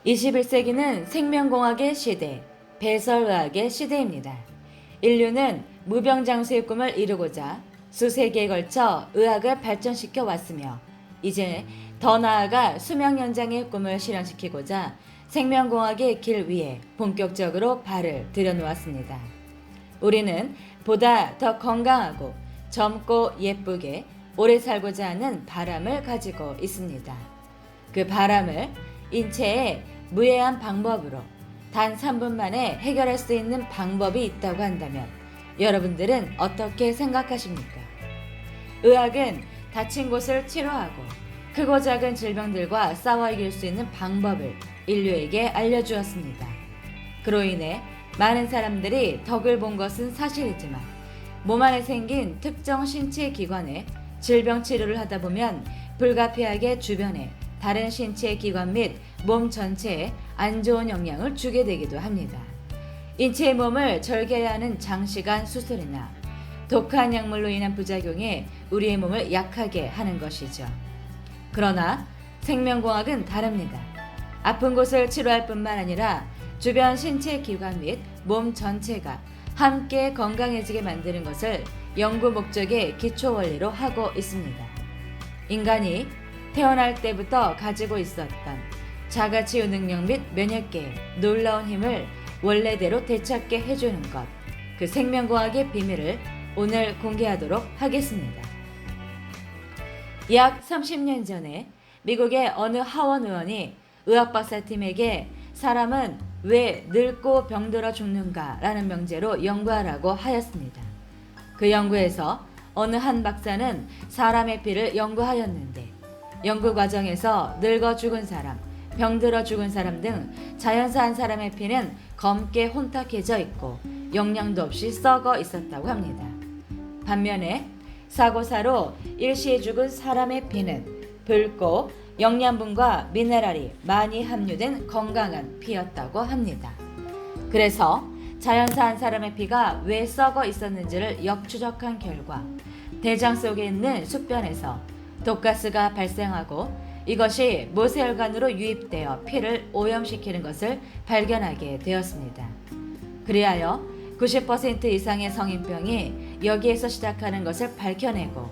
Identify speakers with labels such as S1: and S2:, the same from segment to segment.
S1: 21세기는 생명공학의 시대, 배설의학의 시대입니다. 인류는 무병장수의 꿈을 이루고자 수세기에 걸쳐 의학을 발전시켜 왔으며 이제 더 나아가 수명 연장의 꿈을 실현시키고자 생명공학의 길 위에 본격적으로 발을 들여놓았습니다. 우리는 보다 더 건강하고 젊고 예쁘게 오래 살고자 하는 바람을 가지고 있습니다. 그 바람을 인체의 무해한 방법으로 단 3분 만에 해결할 수 있는 방법이 있다고 한다면 여러분들은 어떻게 생각하십니까? 의학은 다친 곳을 치료하고 크고 작은 질병들과 싸워 이길 수 있는 방법을 인류에게 알려주었습니다. 그로 인해 많은 사람들이 덕을 본 것은 사실이지만 몸 안에 생긴 특정 신체 기관에 질병 치료를 하다 보면 불가피하게 주변에 다른 신체 기관 및 몸 전체에 안 좋은 영향을 주게 되기도 합니다. 인체의 몸을 절개해야 하는 장시간 수술이나 독한 약물로 인한 부작용에 우리의 몸을 약하게 하는 것이죠. 그러나 생명공학은 다릅니다. 아픈 곳을 치료할 뿐만 아니라 주변 신체 기관 및 몸 전체가 함께 건강해지게 만드는 것을 연구 목적의 기초 원리로 하고 있습니다. 인간이 태어날 때부터 가지고 있었던 자가치유 능력 및 면역계의 놀라운 힘을 원래대로 되찾게 해주는 것, 그 생명공학의 비밀을 오늘 공개하도록 하겠습니다. 약 30년 전에 미국의 어느 하원 의원이 의학박사팀에게 사람은 왜 늙고 병들어 죽는가 라는 명제로 연구하라고 하였습니다. 그 연구에서 어느 한 박사는 사람의 피를 연구하였는데 연구 과정에서 늙어 죽은 사람, 병들어 죽은 사람 등 자연사한 사람의 피는 검게 혼탁해져 있고 영양도 없이 썩어 있었다고 합니다. 반면에 사고사로 일시에 죽은 사람의 피는 붉고 영양분과 미네랄이 많이 함유된 건강한 피였다고 합니다. 그래서 자연사한 사람의 피가 왜 썩어 있었는지를 역추적한 결과 대장 속에 있는 숙변에서 독가스가 발생하고 이것이 모세혈관으로 유입되어 피를 오염시키는 것을 발견하게 되었습니다. 그리하여 90% 이상의 성인병이 여기에서 시작하는 것을 밝혀내고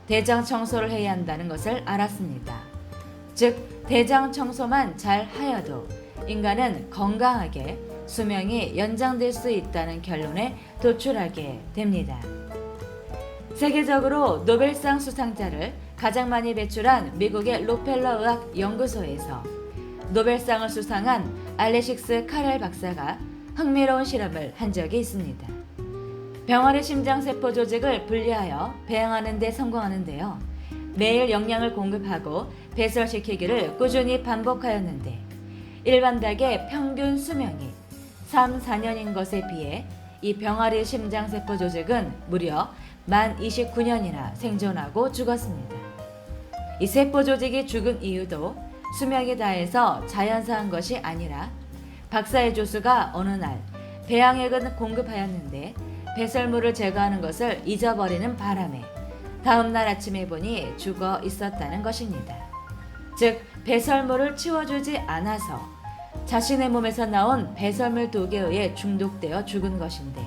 S1: 대장 청소를 해야 한다는 것을 알았습니다. 즉 대장 청소만 잘 하여도 인간은 건강하게 수명이 연장될 수 있다는 결론에 도출하게 됩니다. 세계적으로 노벨상 수상자를 가장 많이 배출한 미국의 로펠러 의학 연구소에서 노벨상을 수상한 알레식스 카렐 박사가 흥미로운 실험을 한 적이 있습니다. 병아리 심장세포 조직을 분리하여 배양하는 데 성공하는데요. 매일 영양을 공급하고 배설시키기를 꾸준히 반복하였는데 일반 닭의 평균 수명이 3, 4년인 것에 비해 이 병아리 심장세포 조직은 무려 만 29년이나 생존하고 죽었습니다. 이 세포 조직이 죽은 이유도 수명이 다해서 자연사한 것이 아니라 박사의 조수가 어느 날 배양액을 공급하였는데 배설물을 제거하는 것을 잊어버리는 바람에 다음날 아침에 보니 죽어 있었다는 것입니다. 즉 배설물을 치워주지 않아서 자신의 몸에서 나온 배설물 독에 의해 중독되어 죽은 것인데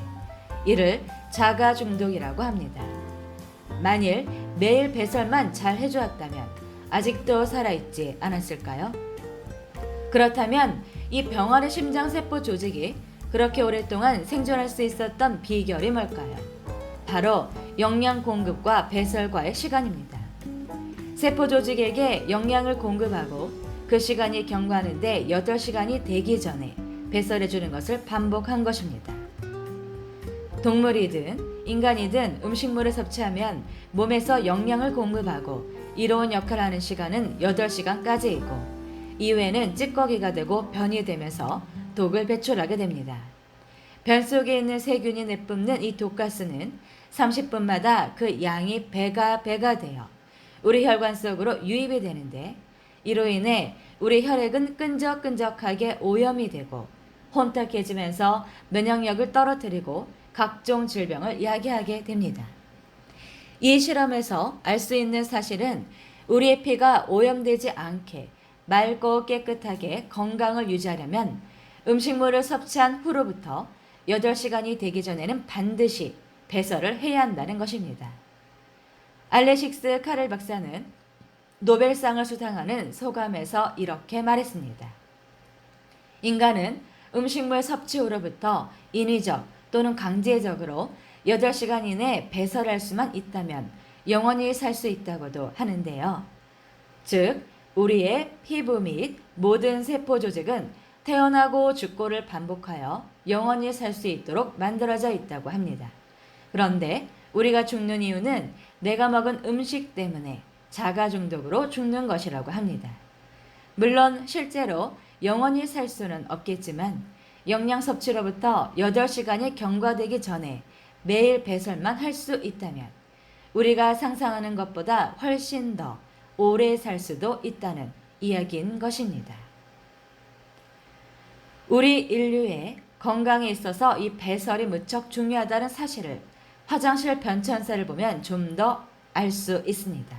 S1: 이를 자가 중독이라고 합니다. 만일 매일 배설만 잘 해주었다면 아직도 살아있지 않았을까요? 그렇다면 이 병아리 심장세포 조직이 그렇게 오랫동안 생존할 수 있었던 비결이 뭘까요? 바로 영양 공급과 배설과의 시간입니다. 세포 조직에게 영양을 공급하고 그 시간이 경과하는데 8시간이 되기 전에 배설해주는 것을 반복한 것입니다. 동물이든 인간이든 음식물을 섭취하면 몸에서 영양을 공급하고 이로운 역할을 하는 시간은 8시간까지이고 이후에는 찌꺼기가 되고 변이 되면서 독을 배출하게 됩니다. 변 속에 있는 세균이 내뿜는 이 독가스는 30분마다 그 양이 배가 되어 우리 혈관 속으로 유입이 되는데 이로 인해 우리 혈액은 끈적끈적하게 오염이 되고 혼탁해지면서 면역력을 떨어뜨리고 각종 질병을 야기하게 됩니다. 이 실험에서 알 수 있는 사실은 우리의 피가 오염되지 않게 맑고 깨끗하게 건강을 유지하려면 음식물을 섭취한 후로부터 8시간이 되기 전에는 반드시 배설을 해야 한다는 것입니다. 알레식스 카렐 박사는 노벨상을 수상하는 소감에서 이렇게 말했습니다. 인간은 음식물 섭취 후로부터 인위적 또는 강제적으로 8시간 이내 배설할 수만 있다면 영원히 살 수 있다고도 하는데요. 즉, 우리의 피부 및 모든 세포 조직은 태어나고 죽고를 반복하여 영원히 살 수 있도록 만들어져 있다고 합니다. 그런데 우리가 죽는 이유는 내가 먹은 음식 때문에 자가 중독으로 죽는 것이라고 합니다. 물론 실제로 영원히 살 수는 없겠지만 영양 섭취로부터 8시간이 경과되기 전에 매일 배설만 할 수 있다면 우리가 상상하는 것보다 훨씬 더 오래 살 수도 있다는 이야기인 것입니다. 우리 인류의 건강에 있어서 이 배설이 무척 중요하다는 사실을 화장실 변천사를 보면 좀 더 알 수 있습니다.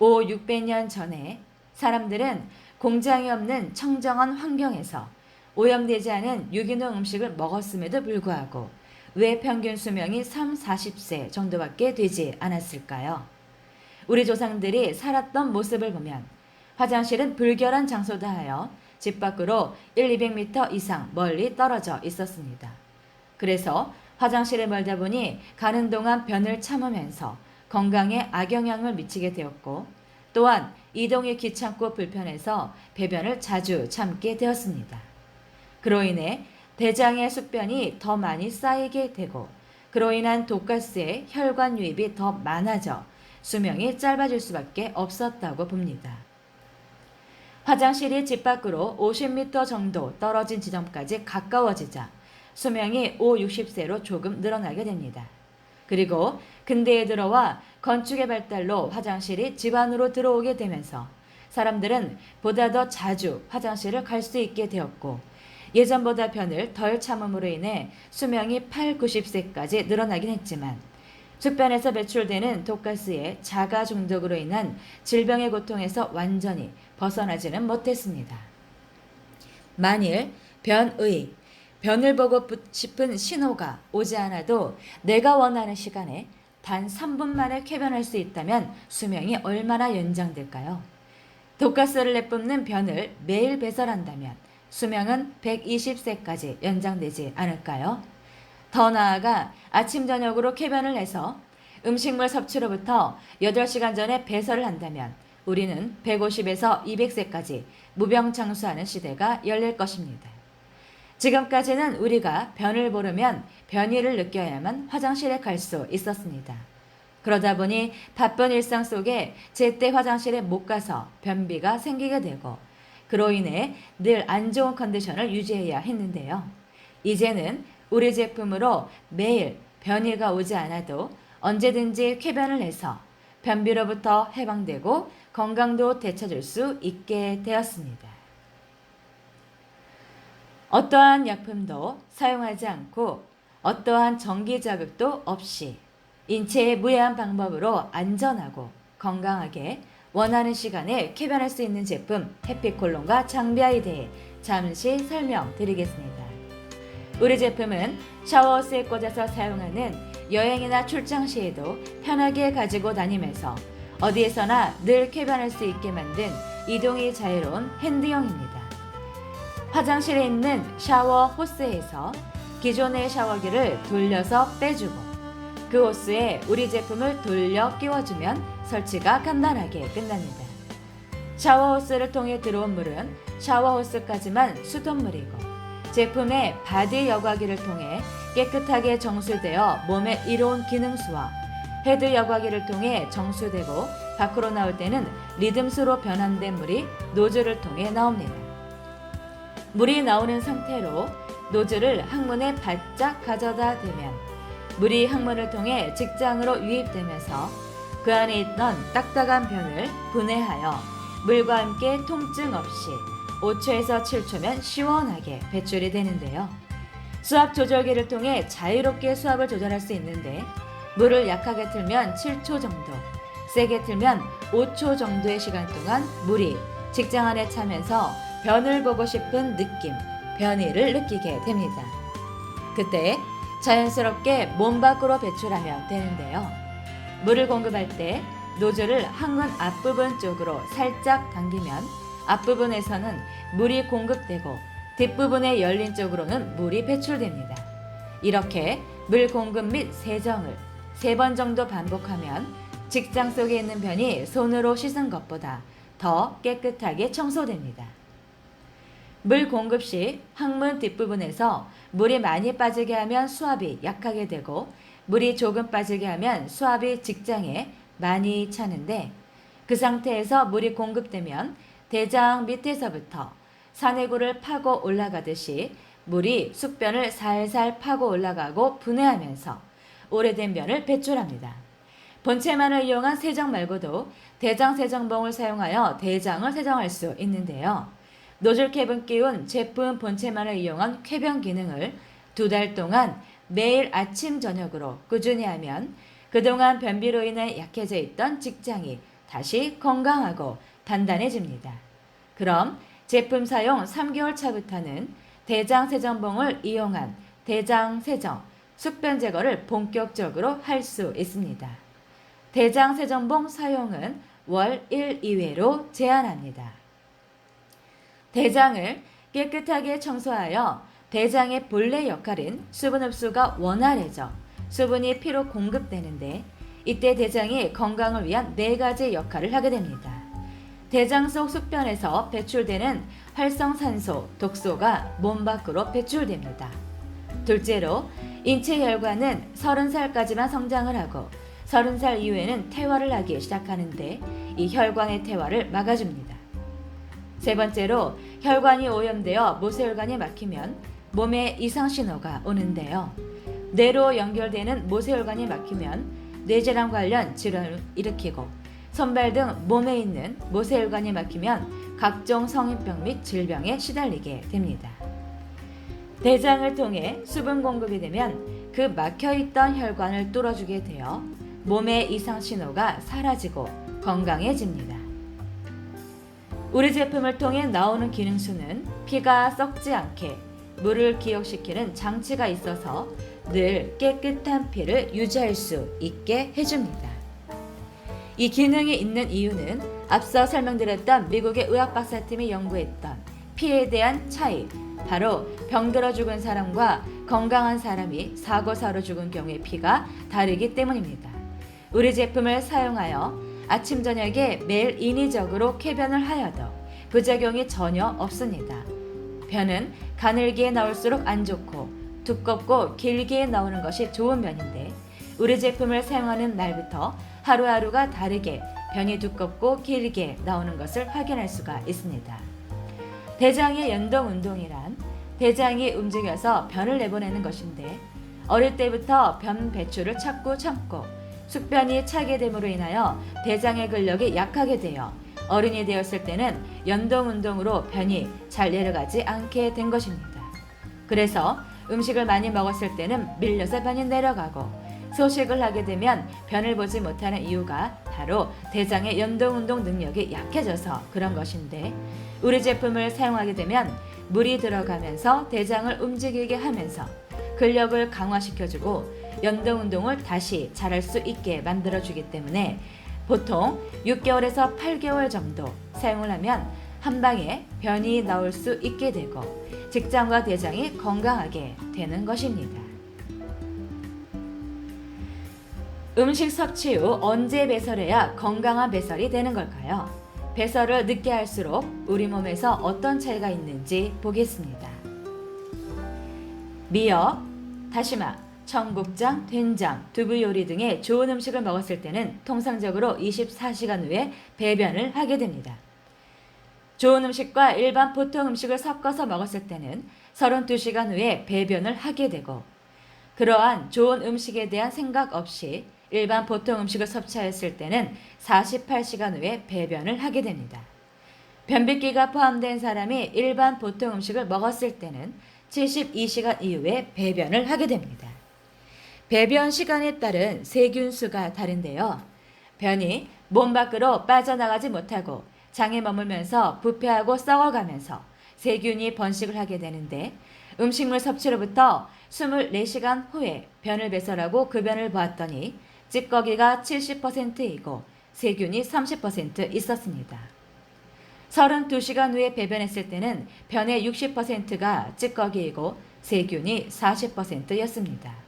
S1: 600년 전에 사람들은 공장이 없는 청정한 환경에서 오염되지 않은 유기농 음식을 먹었음에도 불구하고 왜 평균 수명이 40세 정도밖에 되지 않았을까요? 우리 조상들이 살았던 모습을 보면 화장실은 불결한 장소다 하여 집 밖으로 200m 이상 멀리 떨어져 있었습니다. 그래서 화장실에 멀다 보니 가는 동안 변을 참으면서 건강에 악영향을 미치게 되었고 또한 이동이 귀찮고 불편해서 배변을 자주 참게 되었습니다. 그로 인해 대장의 숙변이 더 많이 쌓이게 되고 그로 인한 독가스의 혈관 유입이 더 많아져 수명이 짧아질 수밖에 없었다고 봅니다. 화장실이 집 밖으로 50m 정도 떨어진 지점까지 가까워지자 수명이 60세로 조금 늘어나게 됩니다. 그리고 근대에 들어와 건축의 발달로 화장실이 집 안으로 들어오게 되면서 사람들은 보다 더 자주 화장실을 갈 수 있게 되었고 예전보다 변을 덜 참음으로 인해 수명이 90세까지 늘어나긴 했지만 숙변에서 배출되는 독가스의 자가 중독으로 인한 질병의 고통에서 완전히 벗어나지는 못했습니다. 만일 변을 보고 싶은 신호가 오지 않아도 내가 원하는 시간에 단 3분 만에 쾌변할 수 있다면 수명이 얼마나 연장될까요? 독가스를 내뿜는 변을 매일 배설한다면 수명은 120세까지 연장되지 않을까요? 더 나아가 아침 저녁으로 쾌변을 해서 음식물 섭취로부터 8시간 전에 배설을 한다면 우리는 150에서 200세까지 무병장수하는 시대가 열릴 것입니다. 지금까지는 우리가 변을 보려면 변이를 느껴야만 화장실에 갈 수 있었습니다. 그러다 보니 바쁜 일상 속에 제때 화장실에 못 가서 변비가 생기게 되고 그로 인해 늘 안 좋은 컨디션을 유지해야 했는데요. 이제는 우리 제품으로 매일 변이가 오지 않아도 언제든지 쾌변을 해서 변비로부터 해방되고 건강도 되찾을 수 있게 되었습니다. 어떠한 약품도 사용하지 않고 어떠한 전기 자극도 없이 인체의 무해한 방법으로 안전하고 건강하게 원하는 시간에 쾌변할 수 있는 제품 해피콜론과 장비아에 대해 잠시 설명드리겠습니다. 우리 제품은 샤워호스에 꽂아서 사용하는 여행이나 출장 시에도 편하게 가지고 다니면서 어디에서나 늘 쾌변할 수 있게 만든 이동이 자유로운 핸드용입니다. 화장실에 있는 샤워 호스에서 기존의 샤워기를 돌려서 빼주고 그 호스에 우리 제품을 돌려 끼워주면 설치가 간단하게 끝납니다. 샤워 호스를 통해 들어온 물은 샤워 호스까지만 수돗물이고 제품의 바디 여과기를 통해 깨끗하게 정수되어 몸에 이로운 기능수와 헤드 여과기를 통해 정수되고 밖으로 나올 때는 리듬수로 변환된 물이 노즐을 통해 나옵니다. 물이 나오는 상태로 노즐을 항문에 바짝 가져다 대면 물이 항문을 통해 직장으로 유입되면서 그 안에 있던 딱딱한 변을 분해하여 물과 함께 통증 없이 5초에서 7초면 시원하게 배출이 되는데요. 수압 조절기를 통해 자유롭게 수압을 조절할 수 있는데 물을 약하게 틀면 7초 정도, 세게 틀면 5초 정도의 시간 동안 물이 직장 안에 차면서 변을 보고 싶은 느낌, 변이를 느끼게 됩니다. 그때 자연스럽게 몸 밖으로 배출하면 되는데요. 물을 공급할 때 노즐을 항문 앞부분 쪽으로 살짝 당기면 앞부분에서는 물이 공급되고 뒷부분에 열린 쪽으로는 물이 배출됩니다. 이렇게 물 공급 및 세정을 3번 정도 반복하면 직장 속에 있는 변이 손으로 씻은 것보다 더 깨끗하게 청소됩니다. 물 공급 시 항문 뒷부분에서 물이 많이 빠지게 하면 수압이 약하게 되고 물이 조금 빠지게 하면 수압이 직장에 많이 차는데 그 상태에서 물이 공급되면 대장 밑에서부터 산해구를 파고 올라가듯이 물이 숙변을 살살 파고 올라가고 분해하면서 오래된 변을 배출합니다. 본체만을 이용한 세정 말고도 대장 세정봉을 사용하여 대장을 세정할 수 있는데요. 노즐캡은 끼운 제품 본체만을 이용한 쾌변 기능을 2달 동안 매일 아침 저녁으로 꾸준히 하면 그동안 변비로 인해 약해져 있던 직장이 다시 건강하고 단단해집니다. 그럼 제품 사용 3개월 차부터는 대장 세정봉을 이용한 대장 세정, 숙변 제거를 본격적으로 할 수 있습니다. 대장 세정봉 사용은 월 1, 2회로 제한합니다. 대장을 깨끗하게 청소하여 대장의 본래 역할인 수분 흡수가 원활해져 수분이 피로 공급되는데 이때 대장이 건강을 위한 4가지 역할을 하게 됩니다. 대장 속 숙변에서 배출되는 활성산소, 독소가 몸 밖으로 배출됩니다. 둘째로 인체 혈관은 30살까지만 성장을 하고 30살 이후에는 퇴화를 하기 시작하는데 이 혈관의 퇴화를 막아줍니다. 세 번째로 혈관이 오염되어 모세혈관이 막히면 몸에 이상 신호가 오는데요. 뇌로 연결되는 모세혈관이 막히면 뇌질환 관련 질환을 일으키고 손발 등 몸에 있는 모세혈관이 막히면 각종 성인병 및 질병에 시달리게 됩니다. 대장을 통해 수분 공급이 되면 그 막혀있던 혈관을 뚫어주게 되어 몸의 이상 신호가 사라지고 건강해집니다. 우리 제품을 통해 나오는 기능수는 피가 썩지 않게 물을 기억시키는 장치가 있어서 늘 깨끗한 피를 유지할 수 있게 해줍니다. 이 기능이 있는 이유는 앞서 설명드렸던 미국의 의학박사팀이 연구했던 피에 대한 차이, 바로 병들어 죽은 사람과 건강한 사람이 사고사로 죽은 경우의 피가 다르기 때문입니다. 우리 제품을 사용하여 아침 저녁에 매일 인위적으로 쾌변을 하여도 부작용이 전혀 없습니다. 변은 가늘게 나올수록 안 좋고 두껍고 길게 나오는 것이 좋은 변인데 우리 제품을 사용하는 날부터 하루하루가 다르게 변이 두껍고 길게 나오는 것을 확인할 수가 있습니다. 대장의 연동 운동이란 대장이 움직여서 변을 내보내는 것인데 어릴 때부터 변 배출을 자꾸 참고 숙변이 차게 됨으로 인하여 대장의 근력이 약하게 되어 어른이 되었을 때는 연동 운동으로 변이 잘 내려가지 않게 된 것입니다. 그래서 음식을 많이 먹었을 때는 밀려서 변이 내려가고 소식을 하게 되면 변을 보지 못하는 이유가 바로 대장의 연동 운동 능력이 약해져서 그런 것인데 우리 제품을 사용하게 되면 물이 들어가면서 대장을 움직이게 하면서 근력을 강화시켜주고 연동 운동을 다시 잘할 수 있게 만들어주기 때문에 보통 6개월에서 8개월 정도 사용을 하면 한 방에 변이 나올 수 있게 되고 직장과 대장이 건강하게 되는 것입니다. 음식 섭취 후 언제 배설해야 건강한 배설이 되는 걸까요? 배설을 늦게 할수록 우리 몸에서 어떤 차이가 있는지 보겠습니다. 미역, 다시마, 청국장, 된장, 두부 요리 등의 좋은 음식을 먹었을 때는 통상적으로 24시간 후에 배변을 하게 됩니다. 좋은 음식과 일반 보통 음식을 섞어서 먹었을 때는 32시간 후에 배변을 하게 되고 그러한 좋은 음식에 대한 생각 없이 일반 보통 음식을 섭취하였을 때는 48시간 후에 배변을 하게 됩니다. 변비기가 포함된 사람이 일반 보통 음식을 먹었을 때는 72시간 이후에 배변을 하게 됩니다. 배변 시간에 따른 세균수가 다른데요. 변이 몸 밖으로 빠져나가지 못하고 장에 머물면서 부패하고 썩어가면서 세균이 번식을 하게 되는데 음식물 섭취로부터 24시간 후에 변을 배설하고 그 변을 보았더니 찌꺼기가 70%이고 세균이 30% 있었습니다. 32시간 후에 배변했을 때는 변의 60%가 찌꺼기이고 세균이 40%였습니다.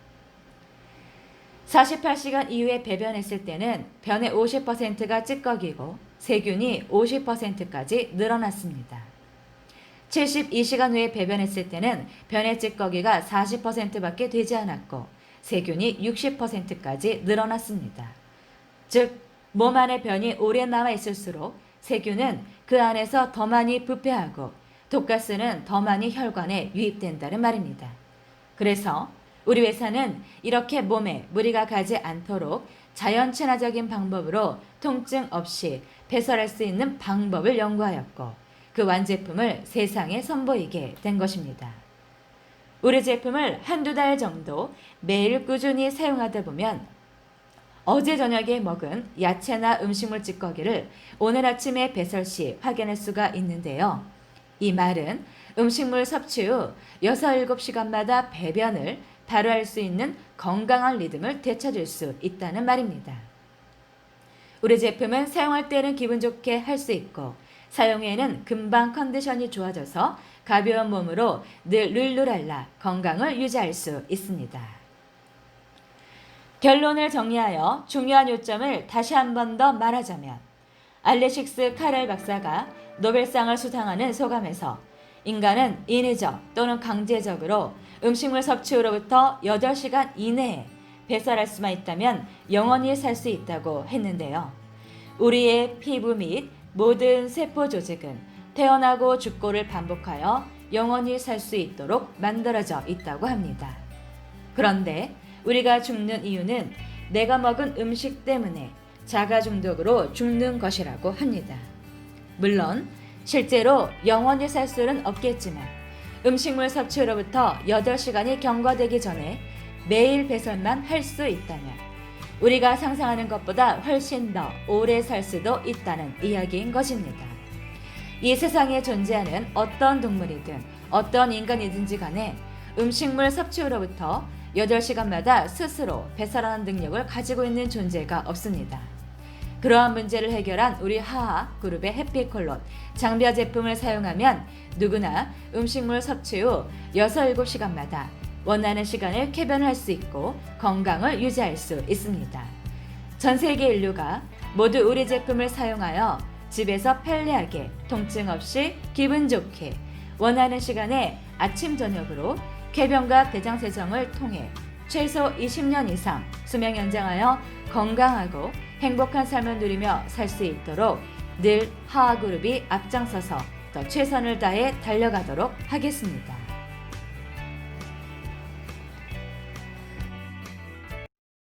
S1: 48시간 이후에 배변했을 때는 변의 50%가 찌꺼기고 세균이 50%까지 늘어났습니다. 72시간 후에 배변했을 때는 변의 찌꺼기가 40%밖에 되지 않았고 세균이 60%까지 늘어났습니다. 즉, 몸 안에 변이 오래 남아 있을수록 세균은 그 안에서 더 많이 부패하고 독가스는 더 많이 혈관에 유입된다는 말입니다. 그래서 우리 회사는 이렇게 몸에 무리가 가지 않도록 자연 친화적인 방법으로 통증 없이 배설할 수 있는 방법을 연구하였고 그 완제품을 세상에 선보이게 된 것입니다. 우리 제품을 한두 달 정도 매일 꾸준히 사용하다 보면 어제 저녁에 먹은 야채나 음식물 찌꺼기를 오늘 아침에 배설 시 확인할 수가 있는데요. 이 말은 음식물 섭취 후 6, 7시간마다 배변을 바로 할 수 있는 건강한 리듬을 되찾을 수 있다는 말입니다. 우리 제품은 사용할 때는 기분 좋게 할 수 있고 사용 후에는 금방 컨디션이 좋아져서 가벼운 몸으로 늘 룰루랄라 건강을 유지할 수 있습니다. 결론을 정리하여 중요한 요점을 다시 한 번 더 말하자면 알레식스 카렐 박사가 노벨상을 수상하는 소감에서 인간은 인위적 또는 강제적으로 음식물 섭취 후로부터 8시간 이내에 배설할 수만 있다면 영원히 살 수 있다고 했는데요. 우리의 피부 및 모든 세포 조직은 태어나고 죽고를 반복하여 영원히 살 수 있도록 만들어져 있다고 합니다. 그런데 우리가 죽는 이유는 내가 먹은 음식 때문에 자가 중독으로 죽는 것이라고 합니다. 물론 실제로 영원히 살 수는 없겠지만 음식물 섭취로부터 8시간이 경과되기 전에 매일 배설만 할 수 있다면 우리가 상상하는 것보다 훨씬 더 오래 살 수도 있다는 이야기인 것입니다. 이 세상에 존재하는 어떤 동물이든 어떤 인간이든지 간에 음식물 섭취 후로부터 8시간마다 스스로 배설하는 능력을 가지고 있는 존재가 없습니다. 그러한 문제를 해결한 우리 하하 그룹의 해피콜론 장비와 제품을 사용하면 누구나 음식물 섭취 후 6, 7시간마다 원하는 시간을 쾌변할 수 있고 건강을 유지할 수 있습니다. 전 세계 인류가 모두 우리 제품을 사용하여 집에서 편리하게 통증 없이 기분 좋게 원하는 시간에 아침 저녁으로 쾌변과 대장세정을 통해 최소 20년 이상 수명 연장하여 건강하고 행복한 삶을 누리며 살 수 있도록 늘 하하그룹이 앞장서서 더 최선을 다해 달려가도록 하겠습니다.